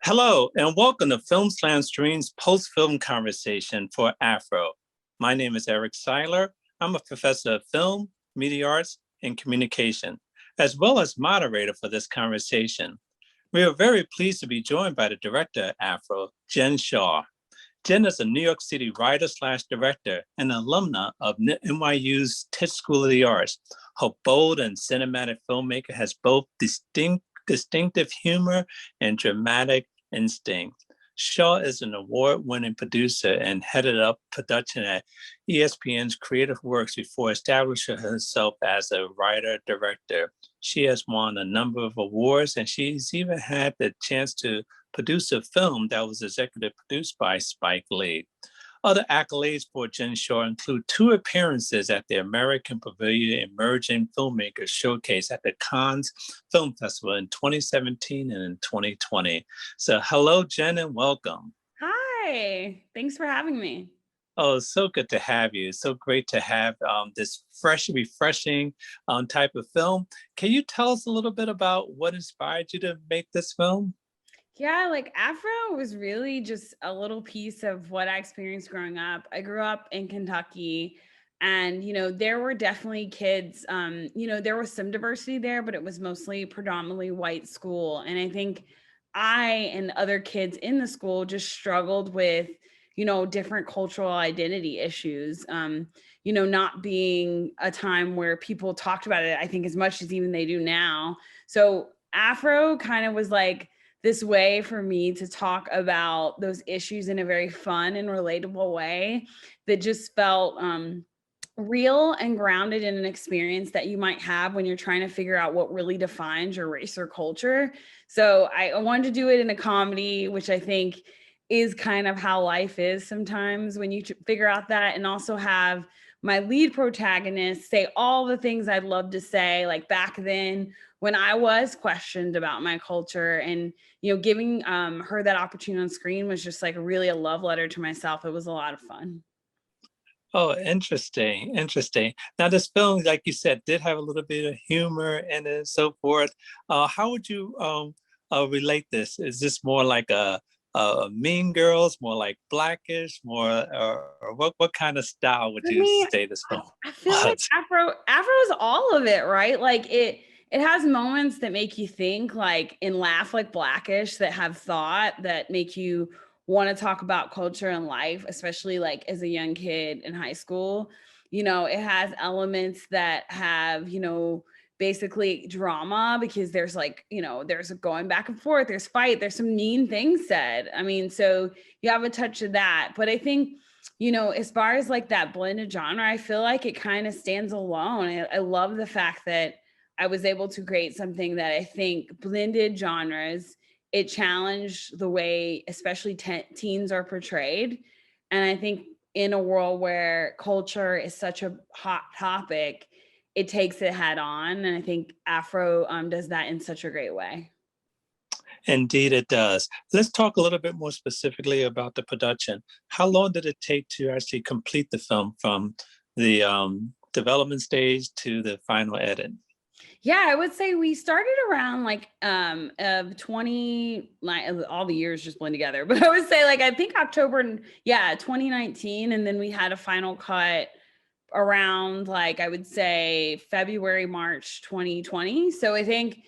Hello, and welcome to Film Slam Stream's post-film conversation for Afro. My name is Eric Siler. I'm a professor of film, media arts, and communication, as well as moderator for this conversation. We are very pleased to be joined by the director of Afro, Jen Shaw. Jen is a New York City writer/director and alumna of NYU's Tisch School of the Arts. Her bold and cinematic filmmaker has both distinctive humor and dramatic instinct. Shaw is an award-winning producer and headed up production at ESPN's Creative Works before establishing herself as a writer-director. She has won a number of awards, and she's even had the chance to produce a film that was executive produced by Spike Lee. Other accolades for Jen Shaw include 2 appearances at the American Pavilion Emerging Filmmakers Showcase at the Cannes Film Festival in 2017 and in 2020. So hello, Jen, and welcome. Hi, thanks for having me. Oh, it's so good to have you. It's so great to have this fresh, refreshing type of film. Can you tell us a little bit about what inspired you to make this film? Yeah, like Afro was really just a little piece of what I experienced growing up. I grew up in Kentucky and, there were definitely kids, there was some diversity there, but it was mostly predominantly white school. And I think I and other kids in the school just struggled with, different cultural identity issues, not being a time where people talked about it, I think, as much as even they do now. So Afro kind of was like, this way for me to talk about those issues in a very fun and relatable way that just felt real and grounded in an experience that you might have when you're trying to figure out what really defines your race or culture. So I wanted to do it in a comedy, which I think is kind of how life is sometimes when you figure out that, and also have my lead protagonist say all the things I'd love to say, like back then when I was questioned about my culture, and giving her that opportunity on screen was just like really a love letter to myself. It was a lot of fun. Oh, interesting, interesting. Now, this film, like you said, did have a little bit of humor in it and so forth. How would you relate this? Is this more like a Mean Girls, more like Blackish, more, or what kind of style would For you me, say this film I feel like was? Afro is all of it, right? Like it has moments that make you think, like, and laugh, like Blackish, that have thought, that make you want to talk about culture and life, especially like as a young kid in high school. It has elements that have, basically drama, because there's like, there's a going back and forth, there's fight, there's some mean things said. I mean, so you have a touch of that. But I think, as far as like that blended genre, I feel like it kind of stands alone. I love the fact that I was able to create something that I think blended genres. It challenged the way, especially teens are portrayed. And I think in a world where culture is such a hot topic, it takes it head on. And I think Afro does that in such a great way. Indeed, it does. Let's talk a little bit more specifically about the production. How long did it take to actually complete the film from the development stage to the final edit? Yeah, I would say we started around like of 20, like all the years just blend together. But I would say, like, I think October, 2019, and then we had a final cut around, like, I would say February, March 2020. So I think,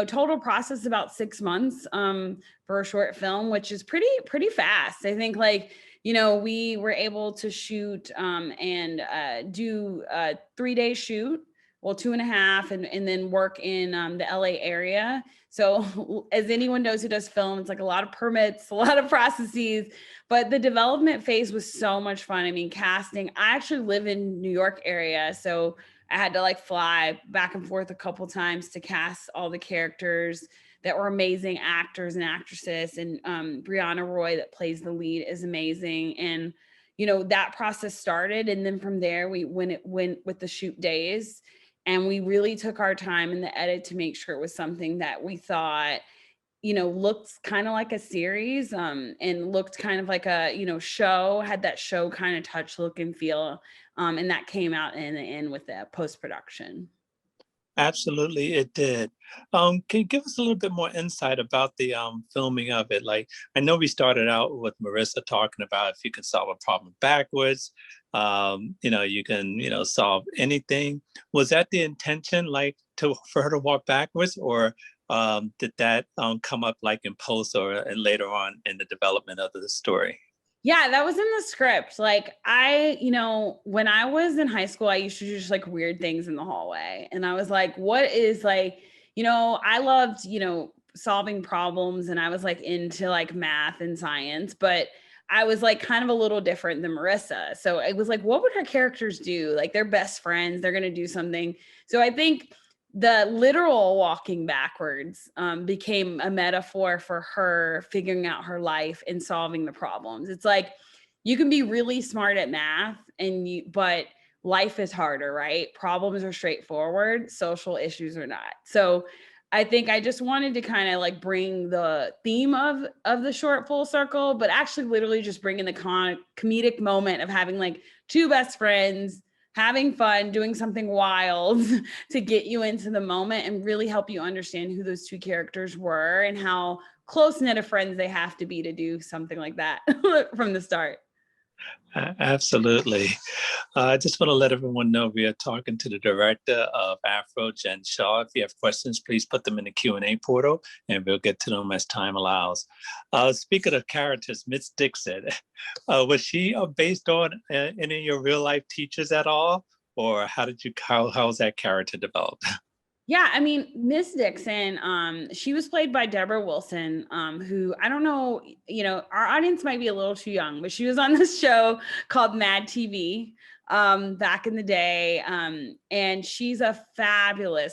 total process about 6 months for a short film, which is pretty fast. I think, like, we were able to shoot and do a 3-day shoot, well, 2.5, and then work in the LA area. So as anyone knows who does film, it's like a lot of permits, a lot of processes, but the development phase was so much fun. I mean, casting, I actually live in New York area, so I had to like fly back and forth a couple times to cast all the characters that were amazing actors and actresses. And Brianna Roy, that plays the lead, is amazing. And, that process started. And then from there, we went with the shoot days. And we really took our time in the edit to make sure it was something that we thought, looked kind of like a series, and looked kind of like a, show, had that show kind of touch, look, and feel. And that came out in the end with the post-production. Absolutely, it did. Can you give us a little bit more insight about the filming of it? Like, I know we started out with Marissa talking about if you can solve a problem backwards, you can, solve anything. Was that the intention, like, for her to walk backwards, or did that come up like in post or and later on in the development of the story? Yeah, that was in the script. Like when I was in high school, I used to do just like weird things in the hallway. And I was like, what is like, I loved, solving problems and I was like into like math and science, but I was like kind of a little different than Marissa. So it was like, what would her characters do? Like they're best friends, they're going to do something. So I think the literal walking backwards became a metaphor for her figuring out her life and solving the problems. It's like you can be really smart at math but life is harder, right? Problems are straightforward, social issues are not. So I think I just wanted to kind of like bring the theme of the short full circle, but actually literally just bring in the comedic moment of having like two best friends having fun, doing something wild to get you into the moment and really help you understand who those two characters were and how close knit of friends they have to be to do something like that from the start. Absolutely. I just want to let everyone know we are talking to the director of Afro, Jen Shaw. If you have questions, please put them in the Q&A portal and we'll get to them as time allows. Speaking of characters, Miss Dixon, was she based on any of your real life teachers at all? Or how was that character developed? Yeah, I mean, Miss Dixon, she was played by Deborah Wilson, who I don't know, our audience might be a little too young, but she was on this show called Mad TV back in the day. And she's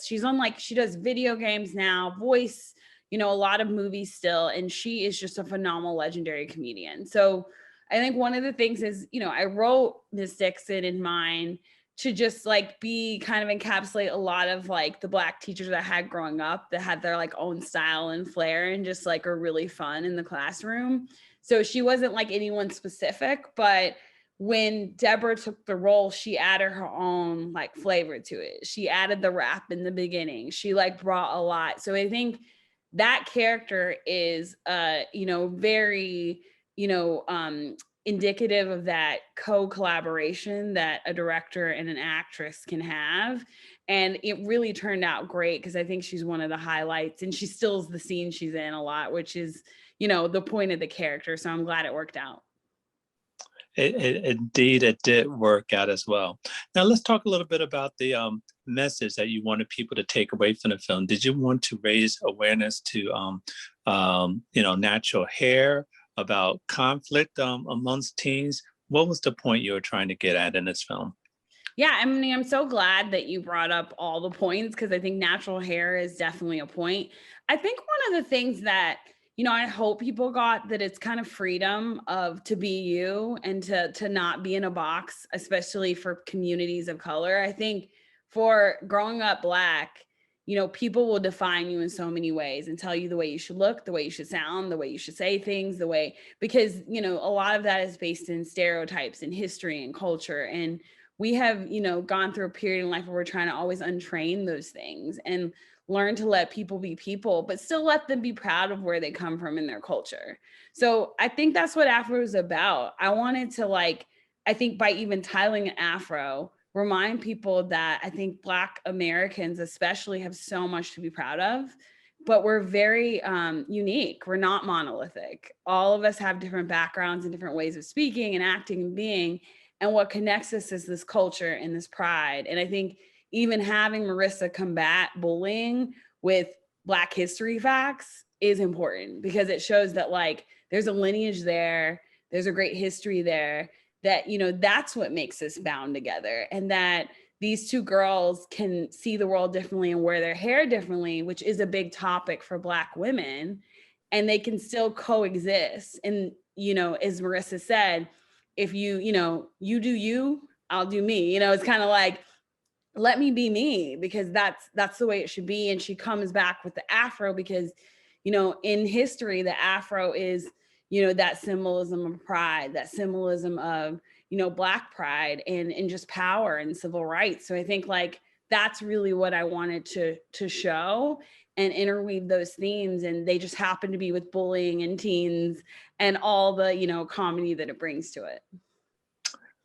she's on like, she does video games now, voice, a lot of movies still, and she is just a phenomenal, legendary comedian. So I think one of the things is, I wrote Miss Dixon in mind to just like be kind of encapsulate a lot of like the Black teachers that I had growing up that had their like own style and flair and just like are really fun in the classroom. So she wasn't like anyone specific, but when Deborah took the role, she added her own like flavor to it. She added the rap in the beginning. She like brought a lot. So I think that character is very, indicative of that co-collaboration that a director and an actress can have. And it really turned out great because I think she's one of the highlights and she stills the scene she's in a lot, which is, the point of the character. So I'm glad it worked out. Indeed, it did work out as well. Now let's talk a little bit about the message that you wanted people to take away from the film. Did you want to raise awareness to, natural hair, about conflict amongst teens? What was the point you were trying to get at in this film? Yeah, I mean, I'm so glad that you brought up all the points because I think natural hair is definitely a point. I think one of the things that, I hope people got that it's kind of freedom of to be you and to not be in a box, especially for communities of color. I think for growing up Black, people will define you in so many ways and tell you the way you should look, the way you should sound, the way you should say things, the way, because, a lot of that is based in stereotypes and history and culture. And we have, gone through a period in life where we're trying to always untrain those things and learn to let people be people, but still let them be proud of where they come from in their culture. So I think that's what Afro is about. I wanted to I think by even titling it Afro, remind people that I think Black Americans especially have so much to be proud of, but we're very unique. We're not monolithic. All of us have different backgrounds and different ways of speaking and acting and being. And what connects us is this culture and this pride. And I think even having Marissa combat bullying with Black history facts is important because it shows that there's a lineage there, there's a great history there, that, that's what makes us bound together. And that these two girls can see the world differently and wear their hair differently, which is a big topic for Black women. And they can still coexist. And, as Marissa said, if you you do you, I'll do me. It's kind of like, let me be me, because that's the way it should be. And she comes back with the Afro because, in history, the Afro is, that symbolism of pride, that symbolism of, Black pride and just power and civil rights. So I think that's really what I wanted to show and interweave those themes. And they just happen to be with bullying and teens and all the, comedy that it brings to it.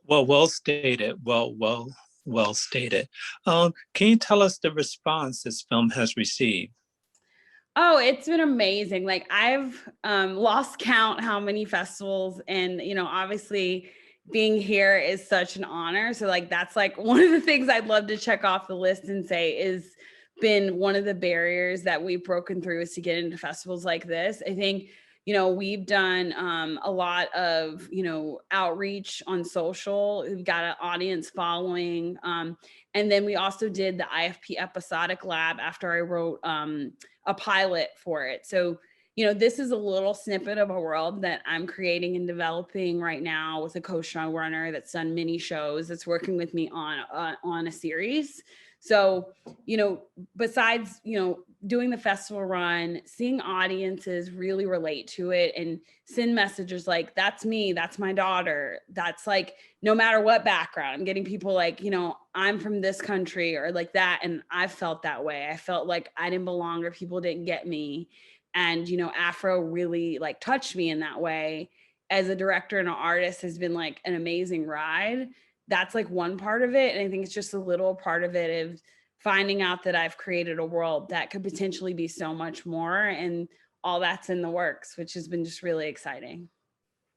Well, well stated. Well stated. Can you tell us the response this film has received? Oh, it's been amazing. Like I've lost count how many festivals, and obviously being here is such an honor. So like that's like one of the things I'd love to check off the list and say is been one of the barriers that we've broken through is to get into festivals like this. I think we've done a lot of outreach on social. We've got an audience following, and then we also did the IFP episodic lab after I wrote a pilot for it. So this is a little snippet of a world that I'm creating and developing right now with a co-showrunner that's done mini shows, that's working with me on a series. So, besides, doing the festival run, seeing audiences really relate to it and send messages like, that's me, that's my daughter. That's like, no matter what background, I'm getting people like, I'm from this country or like that. And I felt that way. I felt like I didn't belong or people didn't get me. And, Afro really like touched me in that way. As a director and an artist has been like an amazing ride. That's like one part of it. And I think it's just a little part of it of finding out that I've created a world that could potentially be so much more. And all that's in the works, which has been just really exciting.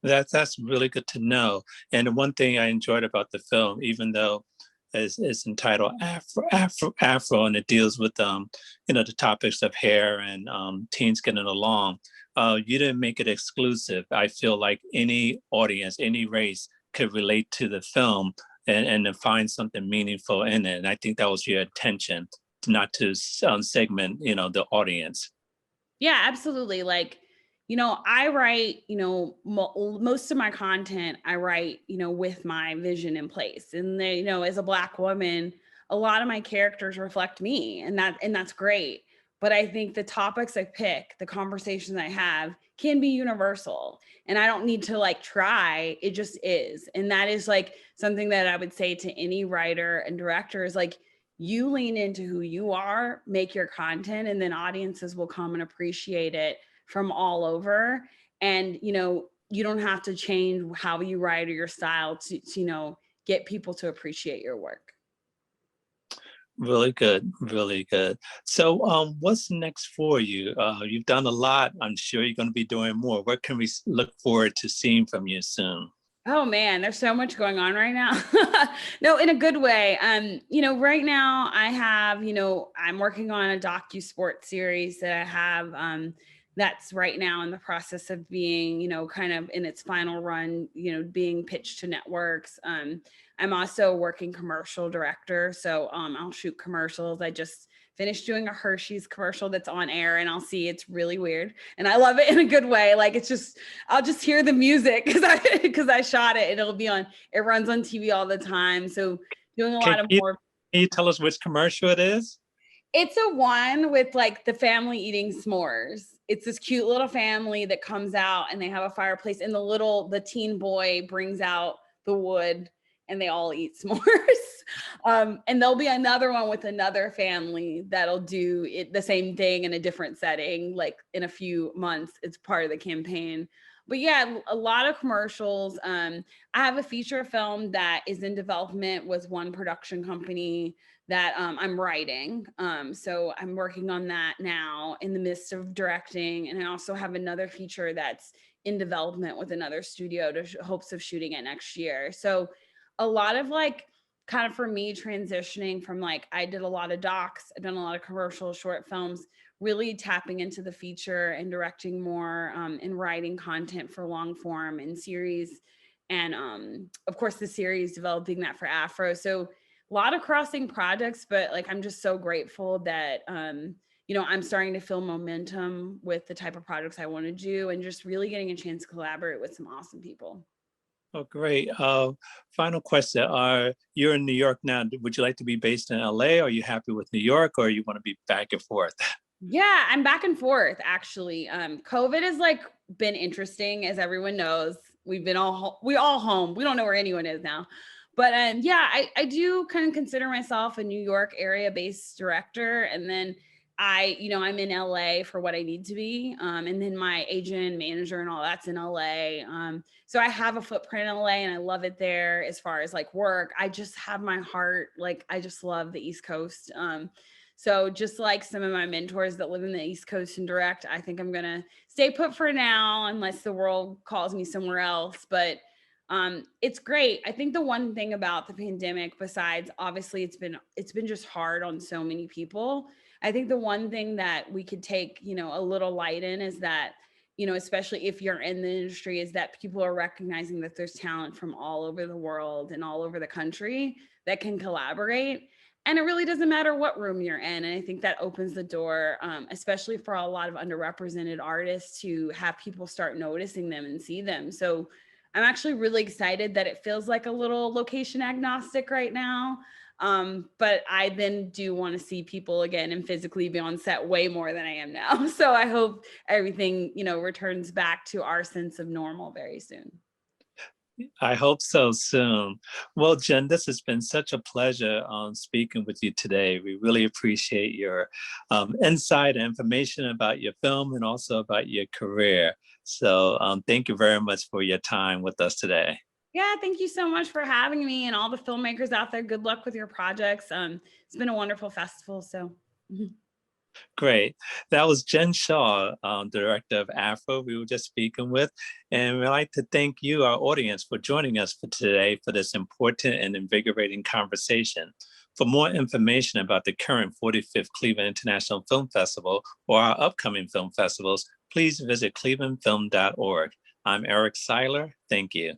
That's really good to know. And the one thing I enjoyed about the film, even though it's entitled Afro, and it deals with the topics of hair and teens getting along. You didn't make it exclusive. I feel like any audience, any race could relate to the film and to find something meaningful in it. And I think that was your intention, not to segment, the audience. Yeah, absolutely. Like, I write, most of my content I write, with my vision in place. And they, as a Black woman, a lot of my characters reflect me, and that's great. But I think the topics I pick, the conversations I have can be universal. And I don't need to like try, it just is. And that is like something that I would say to any writer and director is like, you lean into who you are, make your content, and then audiences will come and appreciate it from all over. And, you don't have to change how you write or your style to get people to appreciate your work. Really good, really good. So what's next for you? You've done a lot. I'm sure you're going to be doing more. What can we look forward to seeing from you soon? Oh man, there's so much going on right now. No, in a good way. Right now I have, I'm working on a docu-sport series that I have that's right now in the process of being, kind of in its final run, being pitched to networks. I'm also working commercial director. So I'll shoot commercials. I just finished doing a Hershey's commercial that's on air, and I'll see it's really weird. And I love it in a good way. Like it's just, I'll just hear the music because I shot it and it'll be on, it runs on TV all the time. So doing a lot of more. Can you tell us which commercial it is? It's a one with like the family eating s'mores. It's this cute little family that comes out and they have a fireplace, and the teen boy brings out the wood and they all eat s'mores. And there'll be another one with another family that'll do it the same thing in a different setting, like in a few months. It's part of the campaign. But yeah, a lot of commercials. I have a feature film that is in development with one production company that I'm writing. So I'm working on that now in the midst of directing. And I also have another feature that's in development with another studio to hopes of shooting it next year. So a lot of like, kind of for me transitioning from like, I did a lot of docs, I've done a lot of commercial short films, really tapping into the feature and directing more and writing content for long form and series. And of course the series, developing that for Afro. So a lot of crossing projects, but like, I'm just so grateful that, I'm starting to feel momentum with the type of projects I want to do and just really getting a chance to collaborate with some awesome people. Oh, great. Final question. You're in New York now. Would you like to be based in LA? Are you happy with New York, or you want to be back and forth? Yeah, I'm back and forth actually. COVID has like been interesting, as everyone knows. We all home. We don't know where anyone is now. But yeah, I do kind of consider myself a New York area based director. And then I'm in LA for what I need to be. And then my agent, manager, and all that's in LA. So I have a footprint in LA and I love it there as far as like work. I just have my heart, like, I just love the East Coast. So just like some of my mentors that live in the East Coast and direct, I think I'm going to stay put for now unless the world calls me somewhere else. But it's great. I think the one thing about the pandemic, besides obviously it's been just hard on so many people. I think the one thing that we could take, a little light in is that, especially if you're in the industry, is that people are recognizing that there's talent from all over the world and all over the country that can collaborate. And it really doesn't matter what room you're in. And I think that opens the door, especially for a lot of underrepresented artists, to have people start noticing them and see them. So I'm actually really excited that it feels like a little location agnostic right now. But I then do want to see people again and physically be on set way more than I am now. So I hope everything, returns back to our sense of normal very soon. I hope so soon. Well, Jen, this has been such a pleasure speaking with you today. We really appreciate your insight and information about your film and also about your career. So thank you very much for your time with us today. Yeah, thank you so much for having me, and all the filmmakers out there. Good luck with your projects. It's been a wonderful festival. So. Great. That was Jen Shaw, director of Afro, we were just speaking with. And we'd like to thank you, our audience, for joining us for today for this important and invigorating conversation. For more information about the current 45th Cleveland International Film Festival or our upcoming film festivals, please visit clevelandfilm.org. I'm Eric Siler. Thank you.